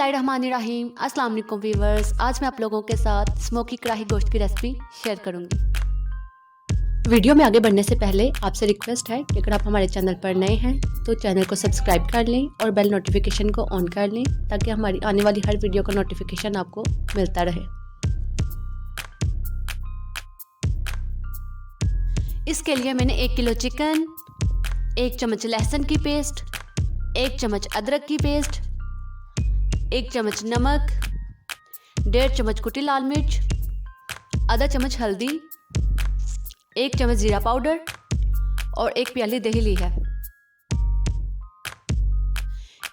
बिस्मिल्लाहिर्रहमानिर्रहीम। अस्सलाम वालेकुम व्यूअर्स। आज मैं आप लोगों के साथ स्मोकी कढ़ाई गोश्त की रेसिपी शेयर करूंगी। वीडियो में आगे बढ़ने से पहले आपसे रिक्वेस्ट है कि अगर आप हमारे चैनल पर नए हैं तो चैनल को सब्सक्राइब कर लें और बेल नोटिफिकेशन को ऑन कर लें ताकि हमारी आने वाली हर वीडियो का नोटिफिकेशन आपको मिलता रहे। इसके लिए मैंने 1 किलो चिकन, 1 चम्मच लहसुन की पेस्ट, 1 चम्मच अदरक की पेस्ट, 1 चम्मच नमक, 1.5 चम्मच कुटी लाल मिर्च, आधा चम्मच हल्दी, 1 चम्मच जीरा पाउडर और 1 प्याली दही ली है।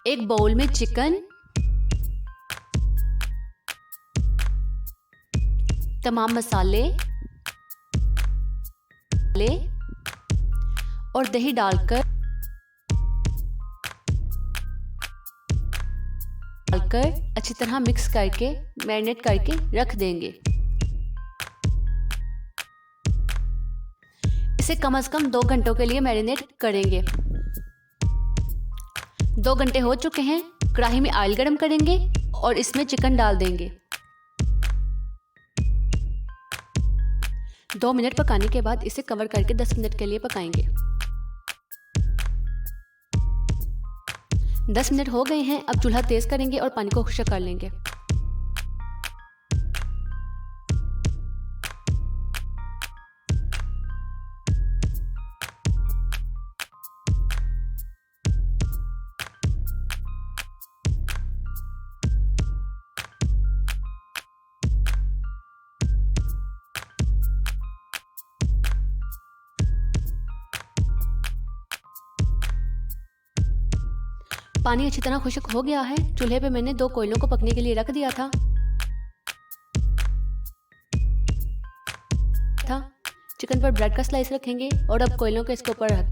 एक बाउल में चिकन, तमाम मसाले और दही डालकर अच्छी तरह मिक्स करके मैरिनेट करके रख देंगे। इसे कम से कम 2 घंटों के लिए मैरिनेट करेंगे। 2 घंटे हो चुके हैं। कढ़ाई में ऑयल गरम करेंगे और इसमें चिकन डाल देंगे। 2 मिनट पकाने के बाद इसे कवर करके 10 मिनट के लिए पकाएंगे। 10 मिनट हो गए हैं। अब चूल्हा तेज करेंगे और पानी को खुश्क कर लेंगे। पानी अच्छी तरह खुश्क हो गया है। चूल्हे पे मैंने 2 कोयलों को पकने के लिए रख दिया था। चिकन पर ब्रेड का स्लाइस रखेंगे और अब कोयलों को इसके ऊपर रख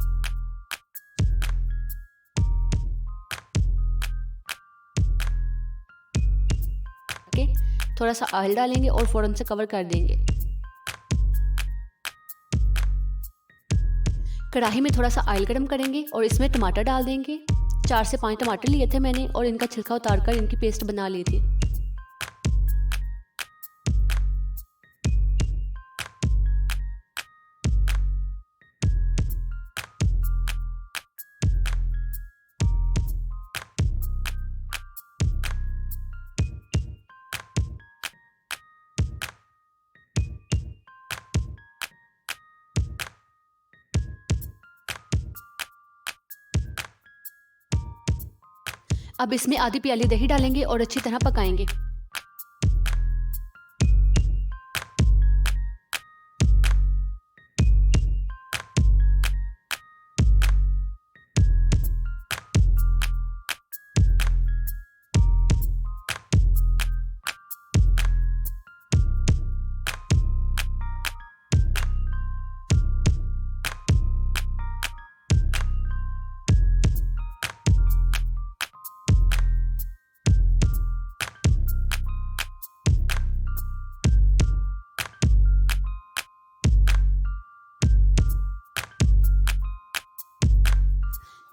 के थोड़ा सा ऑयल डालेंगे और फौरन से कवर कर देंगे। कढ़ाई में थोड़ा सा ऑयल गरम करेंगे और इसमें टमाटर डाल देंगे। 4 से 5 टमाटर लिए थे मैंने और इनका छिलका उतारकर इनकी पेस्ट बना ली थी। अब इसमें आधी प्याली दही डालेंगे और अच्छी तरह पकाएंगे।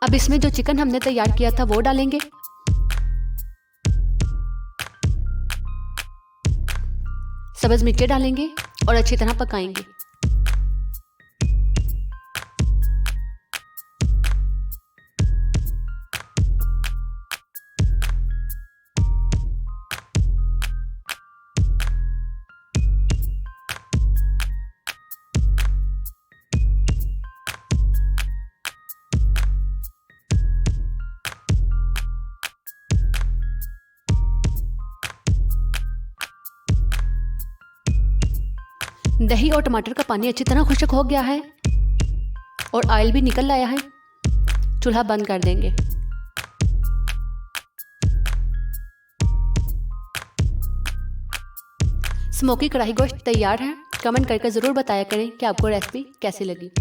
अब इसमें जो चिकन हमने तैयार किया था वो डालेंगे। सब्ज मिर्चें डालेंगे और अच्छी तरह पकाएंगे। दही और टमाटर का पानी अच्छी तरह खुश्क हो गया है और ऑयल भी निकल आया है। चूल्हा बंद कर देंगे। स्मोकी कढ़ाई गोश्त तैयार है। कमेंट करके ज़रूर बताया करें कि आपको रेसिपी कैसी लगी।